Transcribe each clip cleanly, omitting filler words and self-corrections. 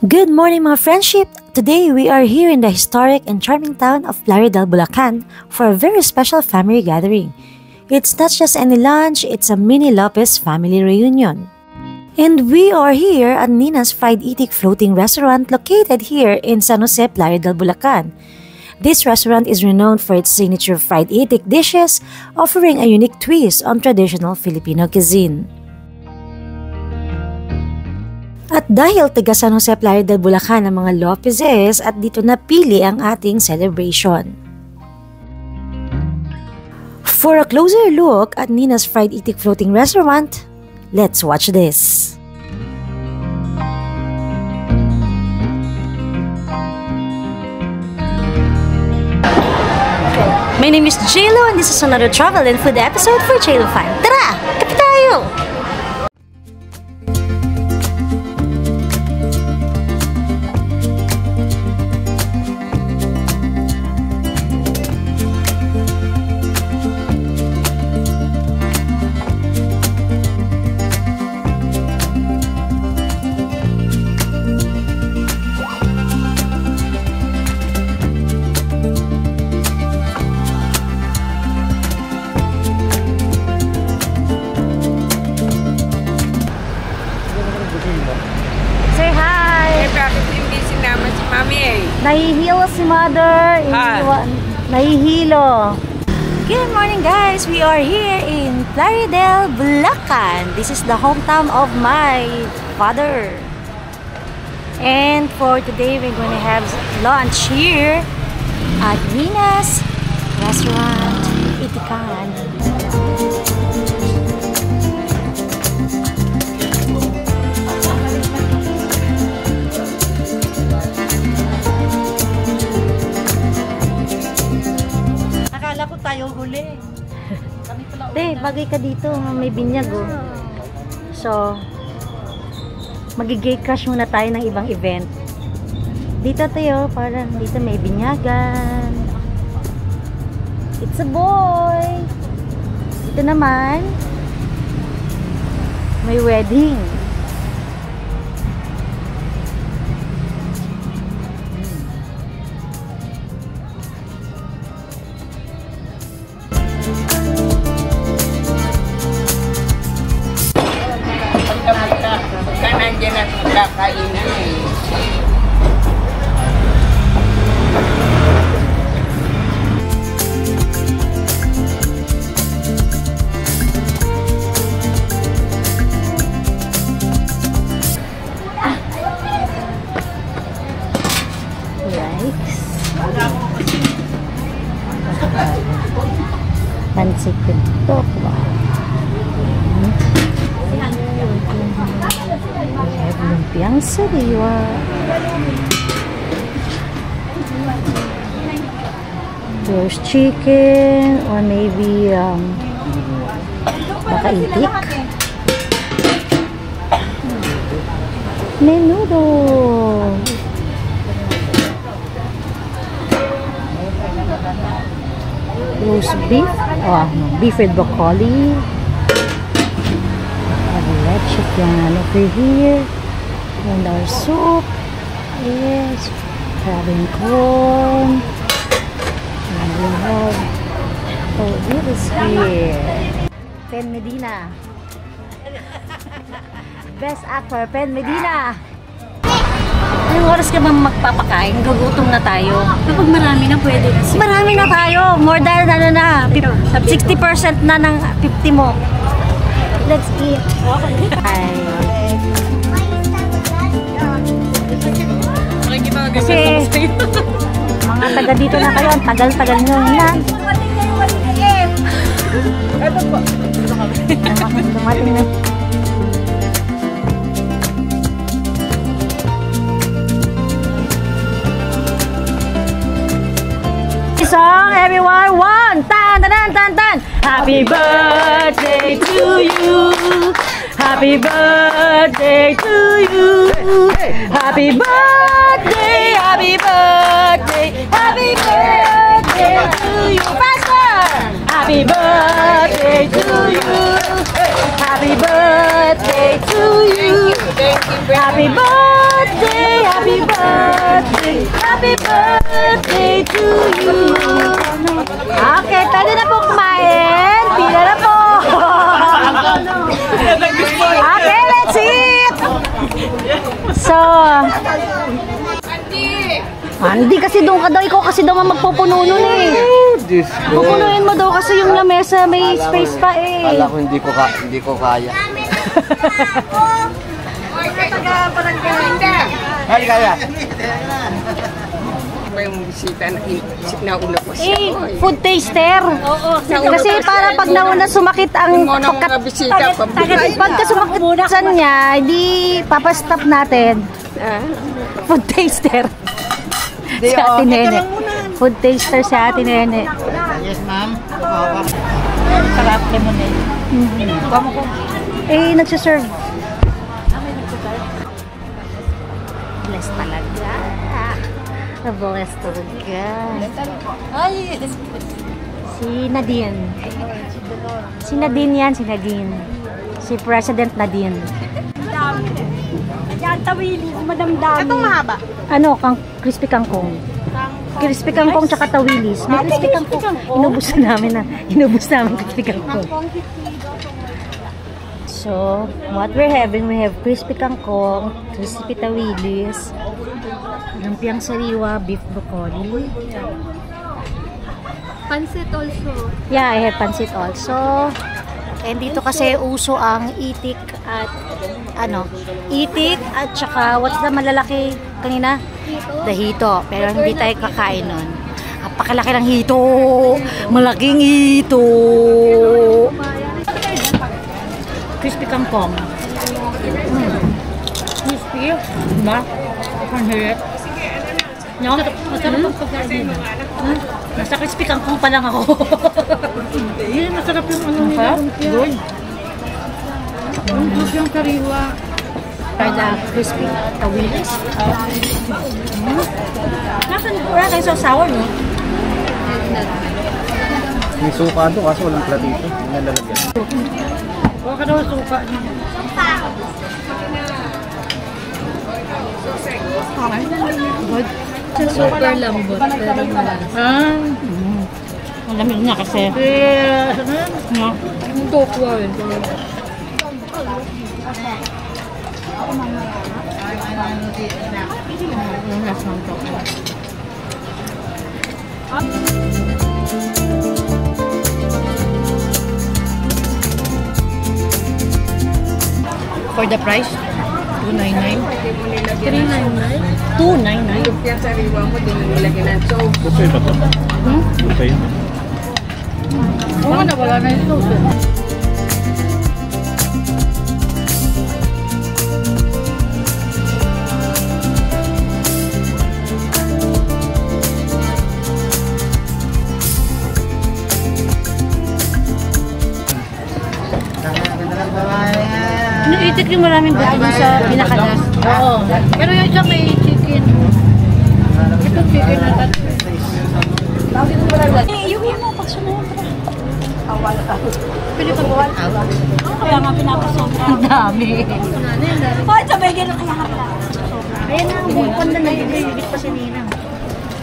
Good morning mga friendship! Today we are here in the historic and charming town of Plaridel, Bulacan for a very special family gathering. It's not just any lunch, it's a mini Lopez family reunion. And we are here at Nina's Fried Itik Floating Restaurant located here in San Jose, Plaridel, Bulacan. This restaurant is renowned for its signature fried itik dishes, offering a unique twist on traditional Filipino cuisine. At dahil taga San Jose, Plaridel, Bulacan ang mga Lopezes at dito napili ang ating celebration. For a closer look at Nina's Fried Itik Floating Restaurant, let's watch this. My name is JLo and this is another travel and food episode for JLo Fun. Tara! Kape tayo! Say hi! Eh, bakit hindi sinama si Mami eh? Nahihilo si Mother. Nahihilo. Good morning guys! We are here in Plaridel, Bulacan. This is the hometown of my father. And for today, we're going to have lunch here at Nina's Restaurant, Itikan. Tayo huli. Bagay ka dito, may binyag oh. So, magigay crush muna tayo ng ibang event. Dito tayo, parang dito may binyagan. It's a boy. Dito naman, may wedding. Nandiyan at kakainan eh. Rice. Pancit pinto. Lumpiang sariwa. There's chicken or maybe baka itik. Menudo. Roast beef. Beef with broccoli. Chicken over here, and our soup is crab and corn, and we have this here, Pen Medina, best actor, Pen Medina. Anong oras ka bang magpapakain? Gugutom na tayo. Kapag marami na pwede na siya. Marami na tayo, more than 60% na ng 50 mo. Let's eat. Kasi mga taga dito na kayo, ang tagal-tagal nyo na. Dumating na. Song, everyone, one, tan, tan, tan, tan. Happy birthday to you. Happy birthday to you. Happy birthday, happy birthday, happy birthday to you. Faster! Happy birthday to you. Happy birthday to you. Happy birthday, happy Happy birthday to you. Okay, pwede na po kumain. Pila na po. Okay, let's eat. So, hindi kasi doon ka daw, ikaw kasi daw magpupuno nun eh. Pupunuin mo daw kasi yung lamesa, may space pa eh. Kala ko hindi ko kaya. Hali kaya. May bisita na una po siya. Food taster. Kasi para pag nauna sumakit ang pagka sumakit sa niya, hindi papastop natin. Food taster. Si Ate Nene. Food taster si Ate Nene. Yes, ma'am. Sarap lemonade. Eh, nagsiserve. Bless talaga. Bless talaga. Si Nadine. Si Nadine yan, si Nadine. Si President Nadine. Yan, tawili, madamdami. Itong mahaba. Ano, crispy kangkong. Crispy kangkong tsaka tawilis. May crispy kangkong. Inubos namin crispy kangkong. So, what we're having, we have crispy kangkong, crispy tawilis, lumpiang sariwa, beef broccoli. Pansit also. Yeah, I have pancit also. And dito kasi uso ang itik at itik at saka what's the malalaki kanina? Dahito. Pero hindi tayo kakain nun. Napakalaki ng hito. Malaking hito. Crispy kangkong. Crispy. Diba? Ang hirap. No? Masarap ang pagkain. Nasa crispy kangkong pa lang ako. Yan, masarap yung ano nila. Good. Good yung kariwa. Try the crispy tawilis. Wala kayo so sour, no? May suka doon kaso walang platito. Hindi na lalagyan. Huwag ka daw suka niya. Good. Super lambot. Pero malas. Malamig na kasi. No? Yung tokwa yun. For the price, $2.99. 399. $2.99. Lumpia sariwa mo, din nilagyan ng sauce. Gusto ito to? Gusto yun. Oo, nawala na yung sauce. Itik yung maraming buto sa pinakalas. Oo. Pero yung isa may chicken. Ito chicken na tatlo. Yung mo, pag sumobra. Awal ka. Pili ka bawal? Awal. Kaya nga pinapasobra. Ang dami. Hoy, sabay gano'n kaya nga pinapasobra. Ayan na, bukon na nagigilibit pa si Ninang.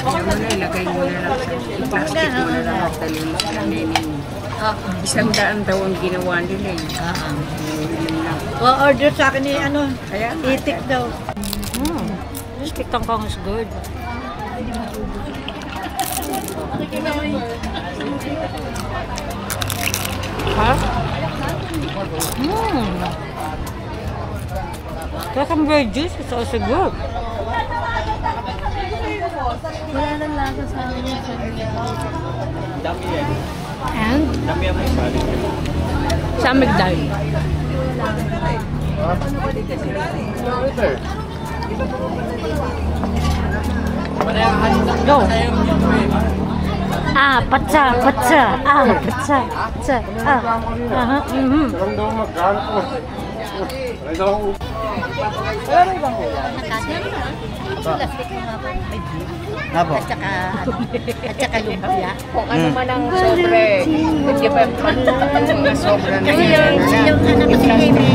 Ilagay mo na lang. Plastic mo na lang. Isang daan daw ang ginawa nila eh. Order sa akin ni Kaya itik daw. Crispy kangkong is good. Ha? Plus ang veggies is also good. wala nang lasa sa amin. And Sa Magdal. go. Patsa. Patsa. Apo. At saka lumpia. Kung ano man ang sobre. Hindi ba mga sobre na Yung anak ko si Kimi,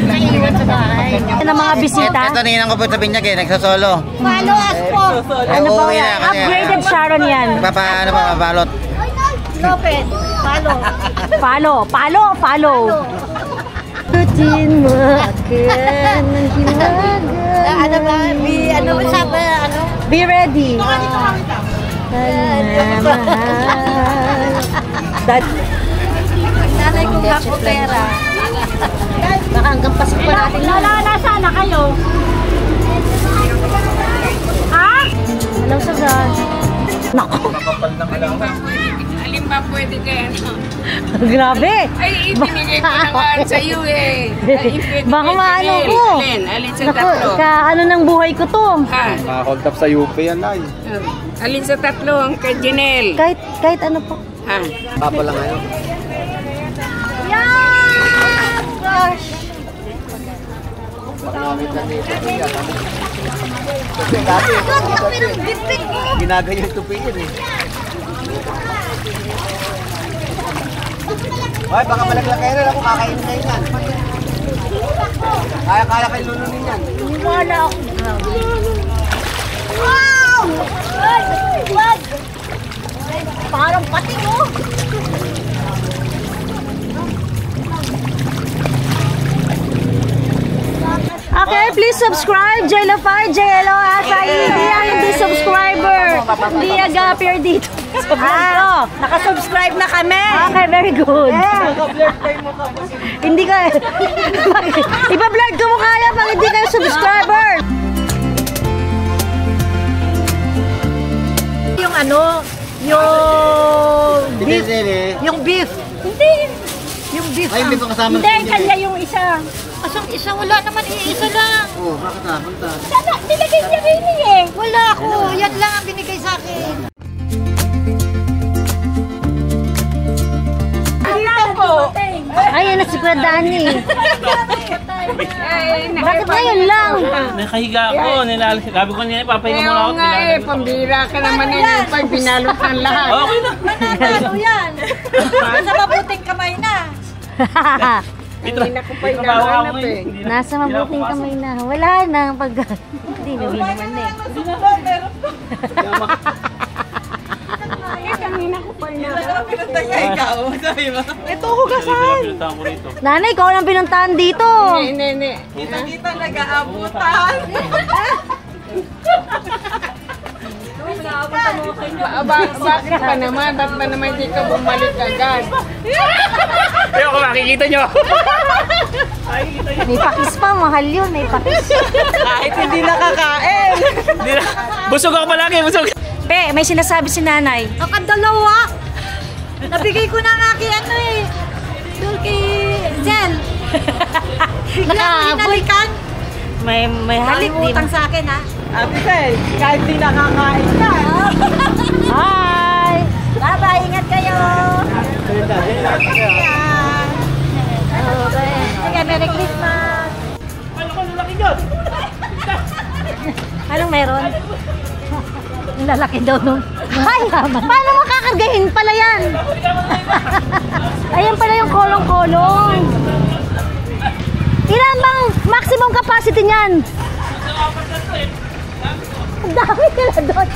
naiwan sa bahay. Yan ang mga bisita. Ito ninang ko po sa binyag eh, nagsosolo. Follow us po. Ano ba uuwi yan? na kasi. Upgraded Sharon yan. Ano pa, mabalot. Lopez, follow. Follow. Tutin mo akin ng hiwaga. Ano ba? Ano sabi? Ano? Be ready. Nanay kong kaputera. Baka hanggang pasok pa natin. Nasaan na kayo? Ha? Alam sa gas. Nako. Alin ba pwede kayo? Grabe. Ay, ibinigay ko na nga sa iyo eh. Baka maano ko. Alin sa Naku, tatlo? ano ng buhay ko to. Ha? Nakahold up sa UP yan ay. Alin sa tatlo ang kay Janelle? Kahit ano po. Ha? Papa lang ngayon. Gosh! Ginaganyan tupiin eh. Ay, baka malaglag kayo rin ako, kakainin kayo yan. Kaya kayo lulunin yan. Wala ako. Wow! Wag! Parang pati mo. Okay, please subscribe. Jello5, Jello Hindi ang hindi subscriber. Hindi nag-appear dito. Naka-subscribe na kami. Okay, very good. Hindi ka... Ipa-blurred ko mo kaya pag hindi kayo subscriber. Yung ano, beef. Yung beef. Hindi. Yung beef. Ay, hindi pa kasama. Hindi, kanya yung isa. Asang isa, wala naman, iisa lang. Oo, bakit na? Punta. Sana, binigay niya rin eh. Wala ako, yan lang ang binigay sa akin. Ayan na si Kuya Dani. Bakit ngayon lang? Nakahiga ako, sabi ko niya, papahinga muna ako. Kaya nga eh, pambira ka naman eh, pag binalot ng lahat. Okay na. Ano yan? Nasa mabuting kamay na. Hindi na ko pa hinahanap eh. Nasa mabuting kamay na. Wala na pag... Hindi na naman eh. Kanina ko pa hinahanap. Ito hugasan. Nanay, ikaw lang pinuntahan dito. Hindi. Kita nag-aabutan. Bakit pa naman? Ba't ba naman di ka bumalik agad? Ayoko, makikita nyo. May pakis pa, mahal yun. May pakis. Kahit hindi nakakain. Busog ako palagi, busog. Pe, may sinasabi si nanay. Nakadalawa. Nabigay ko na nga kay ano eh. Doon kay Jen. Biglang hinalikan. May halik din. Utang sa akin ha. Ate Fel, kahit di nakakain ka. Hi! Bye-bye, ingat kayo. Sige, Merry Christmas. Anong meron? Ang lalaki daw nung... Ay! Paano makakargahin pala yan? Ayan pala yung kolong-kolong. Ilan bang maximum capacity niyan? Ang dami nila doon.